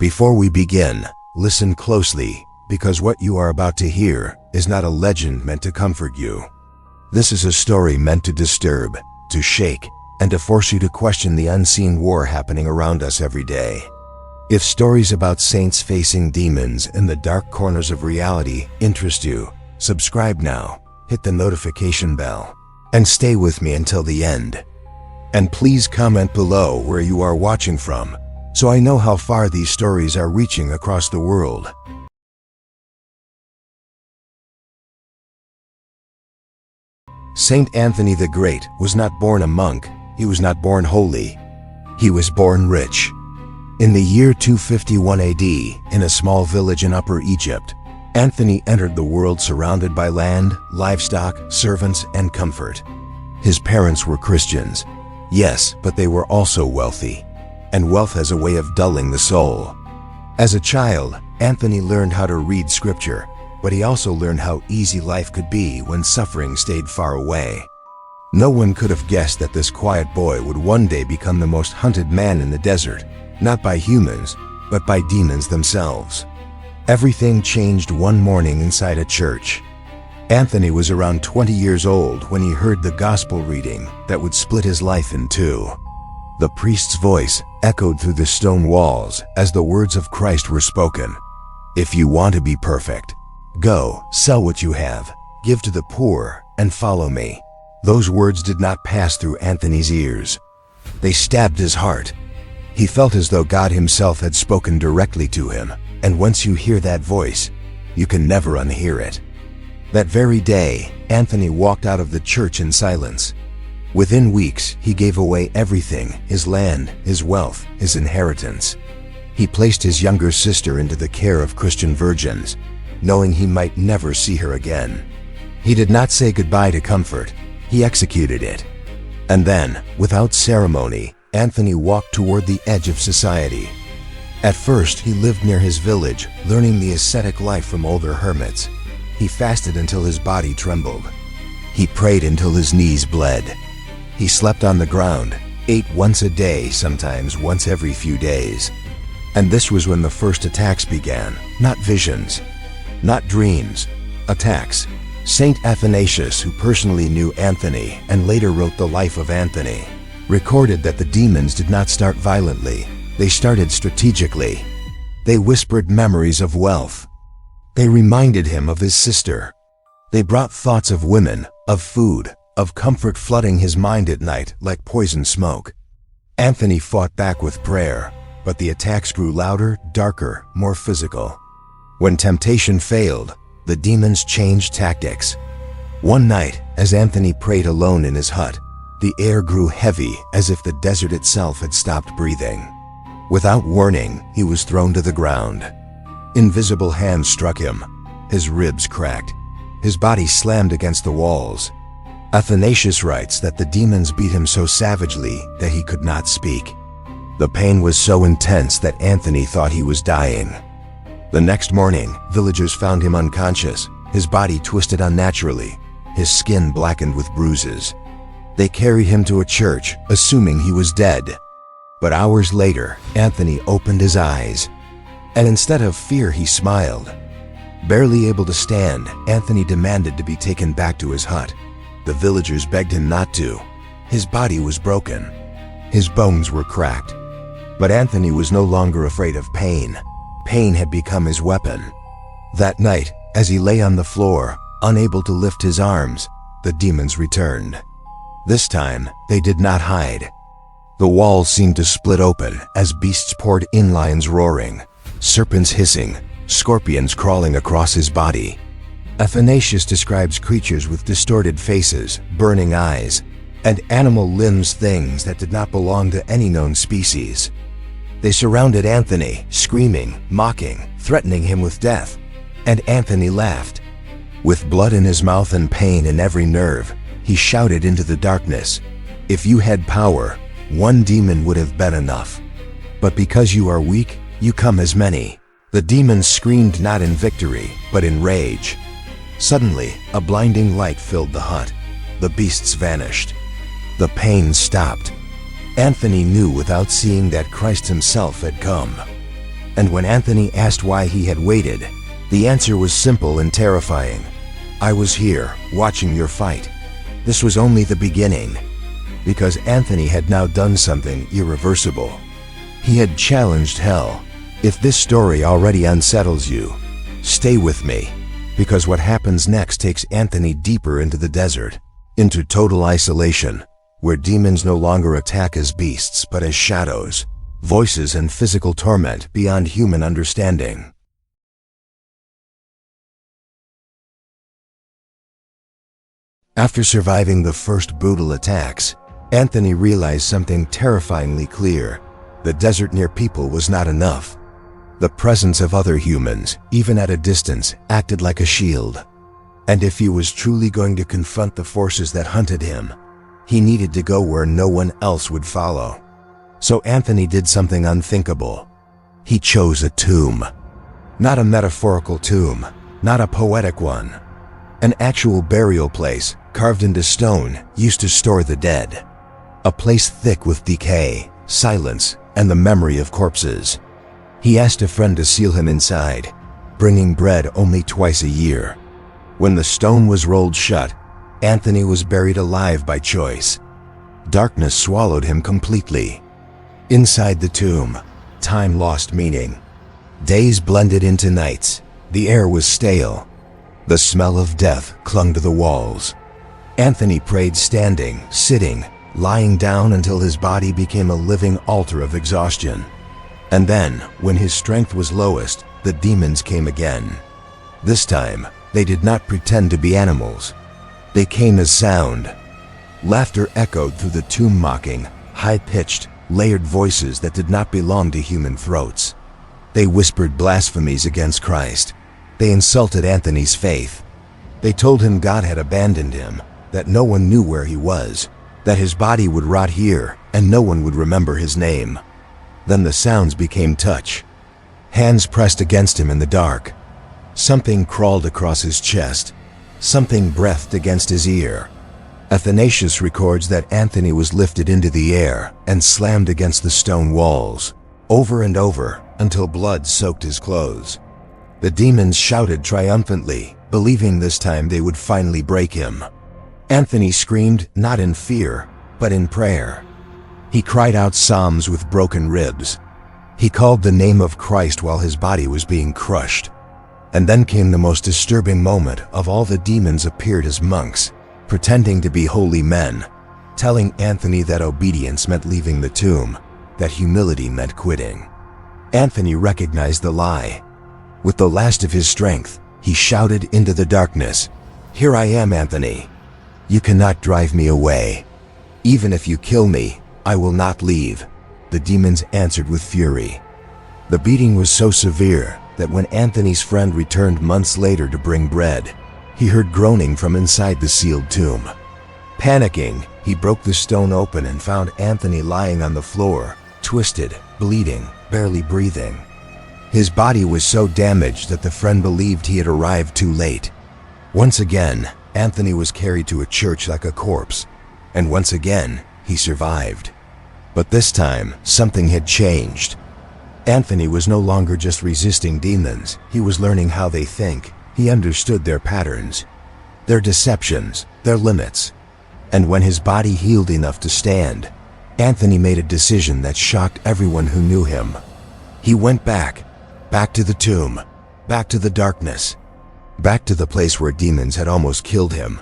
Before we begin, listen closely, because what you are about to hear is not a legend meant to comfort you. This is a story meant to disturb, to shake, and to force you to question the unseen war happening around us every day. If stories about saints facing demons in the dark corners of reality interest you, subscribe now, hit the notification bell, and stay with me until the end. And please comment below where you are watching from, so I know how far these stories are reaching across the world. Saint Anthony the Great was not born a monk, he was not born holy. He was born rich. In the year 251 AD, in a small village in Upper Egypt, Anthony entered the world surrounded by land, livestock, servants, and comfort. His parents were Christians. Yes, but they were also wealthy. And wealth has a way of dulling the soul. As a child, Anthony learned how to read scripture, but he also learned how easy life could be when suffering stayed far away. No one could have guessed that this quiet boy would one day become the most hunted man in the desert, not by humans, but by demons themselves. Everything changed one morning inside a church. Anthony was around 20 years old when he heard the gospel reading that would split his life in two. The priest's voice echoed through the stone walls as the words of Christ were spoken. "If you want to be perfect, go, sell what you have, give to the poor, and follow me." Those words did not pass through Anthony's ears. They stabbed his heart. He felt as though God himself had spoken directly to him, and once you hear that voice, you can never unhear it. That very day, Anthony walked out of the church in silence. Within weeks, he gave away everything, his land, his wealth, his inheritance. He placed his younger sister into the care of Christian virgins, knowing he might never see her again. He did not say goodbye to comfort, he executed it. And then, without ceremony, Anthony walked toward the edge of society. At first, he lived near his village, learning the ascetic life from older hermits. He fasted until his body trembled. He prayed until his knees bled. He slept on the ground, ate once a day, sometimes once every few days. And this was when the first attacks began, not visions, not dreams, attacks. Saint Athanasius, who personally knew Anthony and later wrote the life of Anthony, recorded that the demons did not start violently, they started strategically. They whispered memories of wealth. They reminded him of his sister. They brought thoughts of women, of food, of comfort flooding his mind at night like poison smoke. Anthony fought back with prayer, but the attacks grew louder, darker, more physical. When temptation failed, the demons changed tactics. One night, as Anthony prayed alone in his hut, the air grew heavy as if the desert itself had stopped breathing. Without warning, he was thrown to the ground. Invisible hands struck him. His ribs cracked. His body slammed against the walls. Athanasius writes that the demons beat him so savagely that he could not speak. The pain was so intense that Anthony thought he was dying. The next morning, villagers found him unconscious, his body twisted unnaturally, his skin blackened with bruises. They carried him to a church, assuming he was dead. But hours later, Anthony opened his eyes. And instead of fear, he smiled. Barely able to stand, Anthony demanded to be taken back to his hut. The villagers begged him not to. His body was broken. His bones were cracked. But Anthony was no longer afraid of pain. Pain had become his weapon. That night, as he lay on the floor, unable to lift his arms, the demons returned. This time, they did not hide. The walls seemed to split open as beasts poured in, lions roaring, serpents hissing, scorpions crawling across his body. Athanasius describes creatures with distorted faces, burning eyes, and animal limbs, things that did not belong to any known species. They surrounded Anthony, screaming, mocking, threatening him with death. And Anthony laughed. With blood in his mouth and pain in every nerve, he shouted into the darkness, "If you had power, one demon would have been enough. But because you are weak, you come as many." The demons screamed not in victory, but in rage. Suddenly, a blinding light filled the hut. The beasts vanished. The pain stopped. Anthony knew without seeing that Christ himself had come. And when Anthony asked why he had waited, the answer was simple and terrifying. I was here, watching your fight. This was only the beginning. Because Anthony had now done something irreversible. He had challenged hell. If this story already unsettles you, stay with me, because what happens next takes Anthony deeper into the desert, into total isolation, where demons no longer attack as beasts but as shadows, voices and physical torment beyond human understanding. After surviving the first brutal attacks, Anthony realized something terrifyingly clear. The desert near people was not enough. The presence of other humans, even at a distance, acted like a shield. And if he was truly going to confront the forces that hunted him, he needed to go where no one else would follow. So Anthony did something unthinkable. He chose a tomb. Not a metaphorical tomb, not a poetic one. An actual burial place, carved into stone, used to store the dead. A place thick with decay, silence, and the memory of corpses. He asked a friend to seal him inside, bringing bread only twice a year. When the stone was rolled shut, Anthony was buried alive by choice. Darkness swallowed him completely. Inside the tomb, time lost meaning. Days blended into nights. The air was stale. The smell of death clung to the walls. Anthony prayed standing, sitting, lying down until his body became a living altar of exhaustion. And then, when his strength was lowest, the demons came again. This time, they did not pretend to be animals. They came as sound. Laughter echoed through the tomb, mocking, high-pitched, layered voices that did not belong to human throats. They whispered blasphemies against Christ. They insulted Anthony's faith. They told him God had abandoned him, that no one knew where he was, that his body would rot here and no one would remember his name. Then the sounds became touch. Hands pressed against him in the dark. Something crawled across his chest. Something breathed against his ear. Athanasius records that Anthony was lifted into the air and slammed against the stone walls, over and over, until blood soaked his clothes. The demons shouted triumphantly, believing this time they would finally break him. Anthony screamed not in fear, but in prayer. He cried out psalms with broken ribs. He called the name of Christ while his body was being crushed. And then came the most disturbing moment of all. The demons appeared as monks, pretending to be holy men, telling Anthony that obedience meant leaving the tomb, that humility meant quitting. Anthony recognized the lie. With the last of his strength, he shouted into the darkness, "Here I am, Anthony. You cannot drive me away. Even if you kill me, I will not leave." The demons answered with fury. The beating was so severe that when Anthony's friend returned months later to bring bread, he heard groaning from inside the sealed tomb. Panicking, he broke the stone open and found Anthony lying on the floor, twisted, bleeding, barely breathing. His body was so damaged that the friend believed he had arrived too late. Once again, Anthony was carried to a church like a corpse, and once again, he survived. But this time, something had changed. Anthony was no longer just resisting demons, he was learning how they think. He understood their patterns, their deceptions, their limits. And when his body healed enough to stand, Anthony made a decision that shocked everyone who knew him. He went back to the tomb, back to the darkness, back to the place where demons had almost killed him.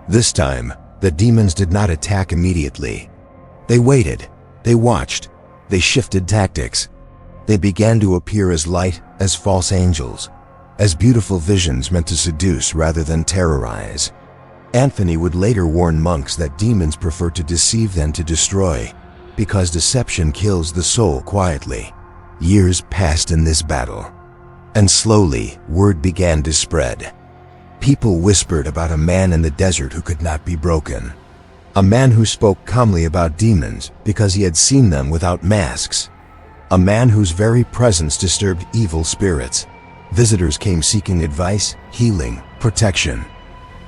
This time, the demons did not attack immediately. They waited, they watched, they shifted tactics. They began to appear as light, as false angels, as beautiful visions meant to seduce rather than terrorize. Anthony would later warn monks that demons prefer to deceive than to destroy, because deception kills the soul quietly. Years passed in this battle, and slowly word began to spread. People whispered about a man in the desert who could not be broken. A man who spoke calmly about demons because he had seen them without masks. A man whose very presence disturbed evil spirits. Visitors came seeking advice, healing, protection.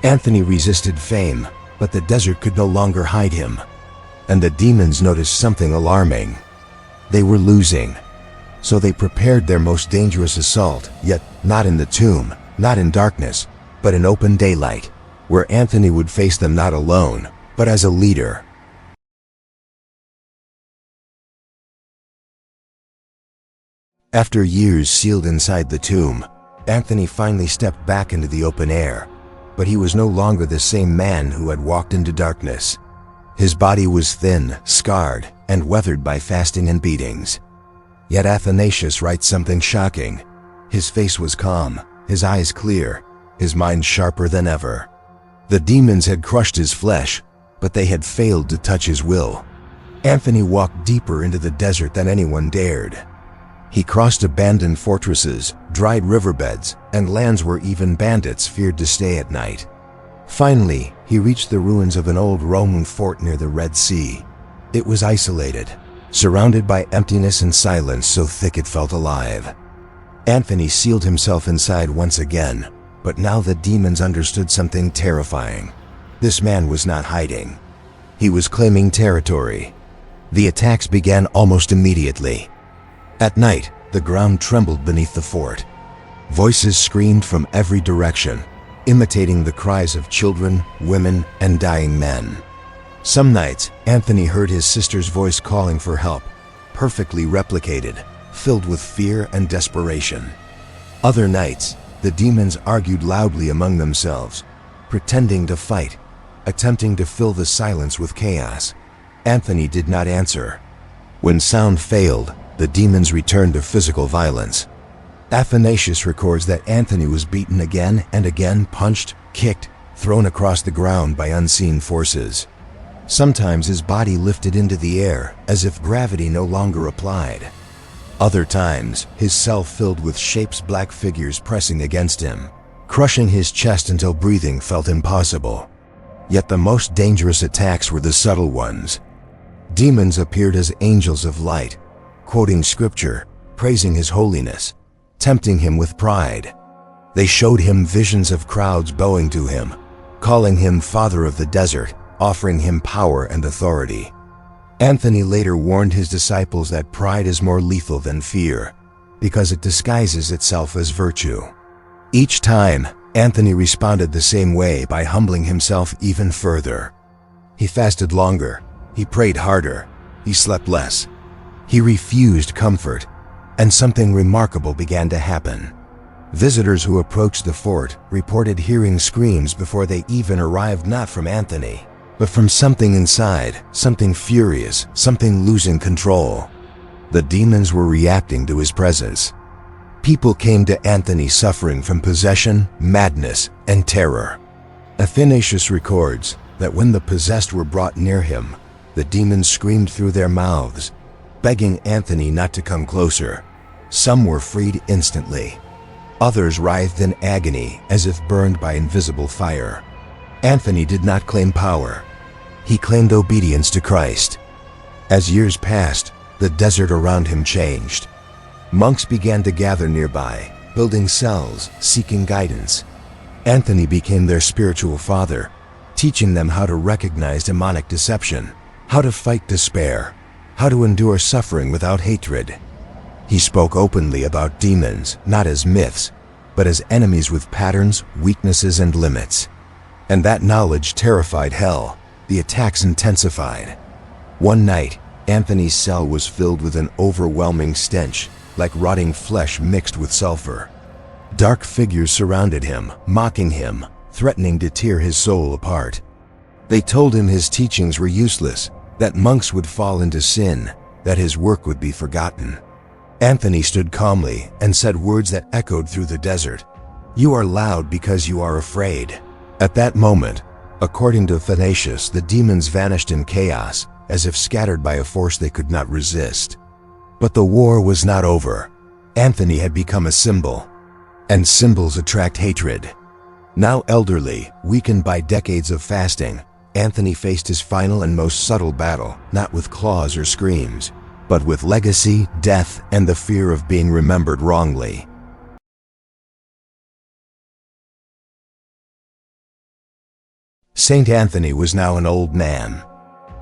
Anthony resisted fame, but the desert could no longer hide him. And the demons noticed something alarming. They were losing. So they prepared their most dangerous assault, yet not in the tomb, not in darkness, but in open daylight, where Anthony would face them not alone, but as a leader. After years sealed inside the tomb, Anthony finally stepped back into the open air, but he was no longer the same man who had walked into darkness. His body was thin, scarred, and weathered by fasting and beatings. Yet Athanasius writes something shocking. His face was calm, his eyes clear, his mind sharper than ever. The demons had crushed his flesh, but they had failed to touch his will. Anthony walked deeper into the desert than anyone dared. He crossed abandoned fortresses, dried riverbeds, and lands where even bandits feared to stay at night. Finally, he reached the ruins of an old Roman fort near the Red Sea. It was isolated, surrounded by emptiness and silence so thick it felt alive. Anthony sealed himself inside once again, but now the demons understood something terrifying. This man was not hiding. He was claiming territory. The attacks began almost immediately. At night, the ground trembled beneath the fort. Voices screamed from every direction, imitating the cries of children, women, and dying men. Some nights, Anthony heard his sister's voice calling for help, perfectly replicated, filled with fear and desperation. Other nights, the demons argued loudly among themselves, pretending to fight, attempting to fill the silence with chaos. Anthony did not answer. When sound failed, the demons returned to physical violence. Athanasius records that Anthony was beaten again and again, punched, kicked, thrown across the ground by unseen forces. Sometimes his body lifted into the air as if gravity no longer applied. Other times, his cell filled with shapes, black figures pressing against him, crushing his chest until breathing felt impossible. Yet the most dangerous attacks were the subtle ones. Demons appeared as angels of light, quoting scripture, praising his holiness, tempting him with pride. They showed him visions of crowds bowing to him, calling him Father of the Desert, offering him power and authority. Anthony later warned his disciples that pride is more lethal than fear, because it disguises itself as virtue. Each time, Anthony responded the same way by humbling himself even further. He fasted longer, he prayed harder, he slept less. He refused comfort, and something remarkable began to happen. Visitors who approached the fort reported hearing screams before they even arrived, not from Anthony, but from something inside, something furious, something losing control. The demons were reacting to his presence. People came to Anthony suffering from possession, madness, and terror. Athanasius records that when the possessed were brought near him, the demons screamed through their mouths, begging Anthony not to come closer. Some were freed instantly. Others writhed in agony as if burned by invisible fire. Anthony did not claim power. He claimed obedience to Christ. As years passed, the desert around him changed. Monks began to gather nearby, building cells, seeking guidance. Anthony became their spiritual father, teaching them how to recognize demonic deception, how to fight despair, how to endure suffering without hatred. He spoke openly about demons, not as myths, but as enemies with patterns, weaknesses, and limits. And that knowledge terrified hell. The attacks intensified. One night, Anthony's cell was filled with an overwhelming stench, like rotting flesh mixed with sulfur. Dark figures surrounded him, mocking him, threatening to tear his soul apart. They told him his teachings were useless, that monks would fall into sin, that his work would be forgotten. Anthony stood calmly and said words that echoed through the desert. "You are loud because you are afraid." At that moment, according to Athanasius, the demons vanished in chaos, as if scattered by a force they could not resist. But the war was not over. Anthony had become a symbol, and symbols attract hatred. Now elderly, weakened by decades of fasting, Anthony faced his final and most subtle battle, not with claws or screams, but with legacy, death, and the fear of being remembered wrongly. Saint Anthony was now an old man.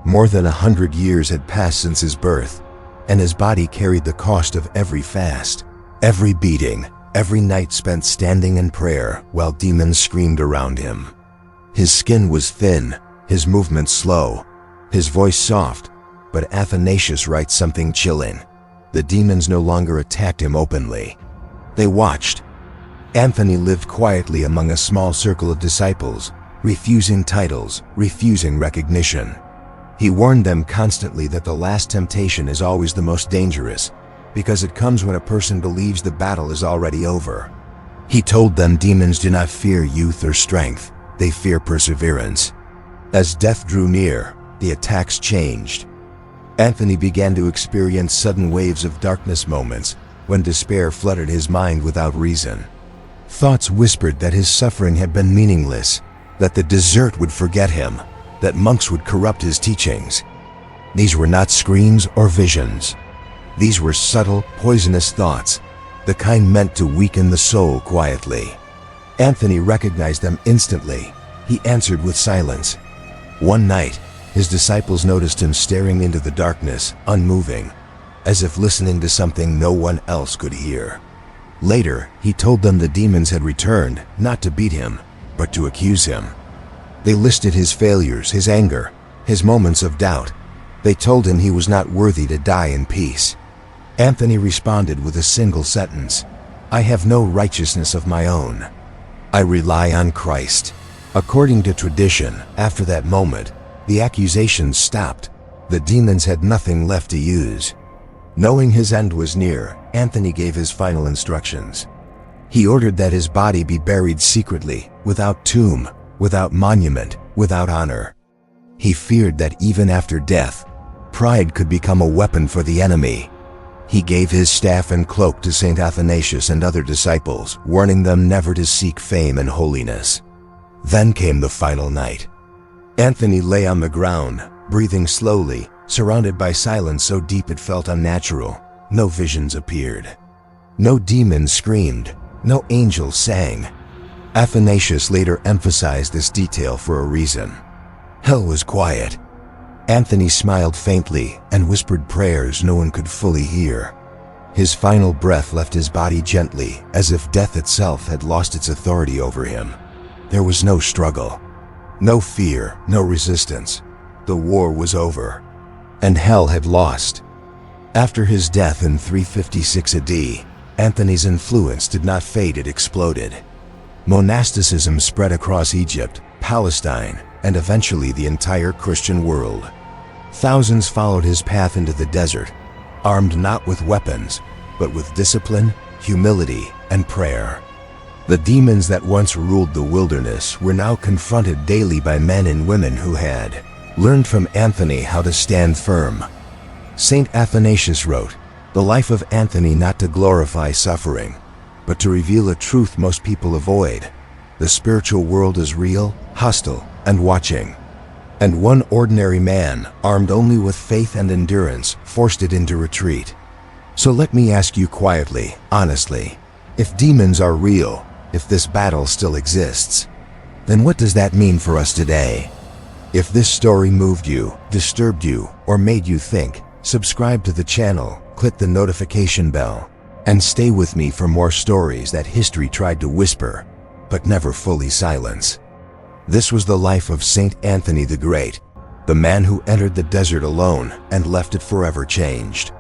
More than 100 years had passed since his birth. and his body carried the cost of every fast, every beating, every night spent standing in prayer while demons screamed around him. His skin was thin, his movements slow, his voice soft, but Athanasius writes something chilling. The demons no longer attacked him openly. They watched. Anthony lived quietly among a small circle of disciples, refusing titles, refusing recognition. He warned them constantly that the last temptation is always the most dangerous, because it comes when a person believes the battle is already over. He told them demons do not fear youth or strength, they fear perseverance. As death drew near, the attacks changed. Anthony began to experience sudden waves of darkness moments when despair flooded his mind without reason. Thoughts whispered that his suffering had been meaningless, that the desert would forget him, that monks would corrupt his teachings. These were not screams or visions. These were subtle, poisonous thoughts, the kind meant to weaken the soul quietly. Anthony recognized them instantly. He answered with silence. One night, his disciples noticed him staring into the darkness, unmoving, as if listening to something no one else could hear. Later, he told them the demons had returned, not to beat him, but to accuse him. They listed his failures, his anger, his moments of doubt. They told him he was not worthy to die in peace. Anthony responded with a single sentence, "I have no righteousness of my own. I rely on Christ." According to tradition, after that moment, the accusations stopped. The demons had nothing left to use. Knowing his end was near, Anthony gave his final instructions. He ordered that his body be buried secretly, without tomb, without monument, without honor. He feared that even after death, pride could become a weapon for the enemy. He gave his staff and cloak to Saint Athanasius and other disciples, warning them never to seek fame and holiness. Then came the final night. Anthony lay on the ground, breathing slowly, surrounded by silence so deep it felt unnatural. No visions appeared. No demons screamed. No angels sang. Athanasius later emphasized this detail for a reason. Hell was quiet. Anthony smiled faintly and whispered prayers no one could fully hear. His final breath left his body gently, as if death itself had lost its authority over him. There was no struggle, no fear, no resistance. The war was over, and hell had lost. After his death in 356 AD, Anthony's influence did not fade, it exploded. Monasticism spread across Egypt, Palestine, and eventually the entire Christian world. Thousands followed his path into the desert, armed not with weapons, but with discipline, humility, and prayer. The demons that once ruled the wilderness were now confronted daily by men and women who had learned from Anthony how to stand firm. Saint Athanasius wrote, "The life of Anthony not to glorify suffering, but to reveal a truth most people avoid. The spiritual world is real, hostile, and watching. And one ordinary man, armed only with faith and endurance, forced it into retreat." So let me ask you quietly, honestly, if demons are real, if this battle still exists, then what does that mean for us today? If this story moved you, disturbed you, or made you think, subscribe to the channel, click the notification bell, and stay with me for more stories that history tried to whisper, but never fully silence. This was the life of Saint Anthony the Great, the man who entered the desert alone and left it forever changed.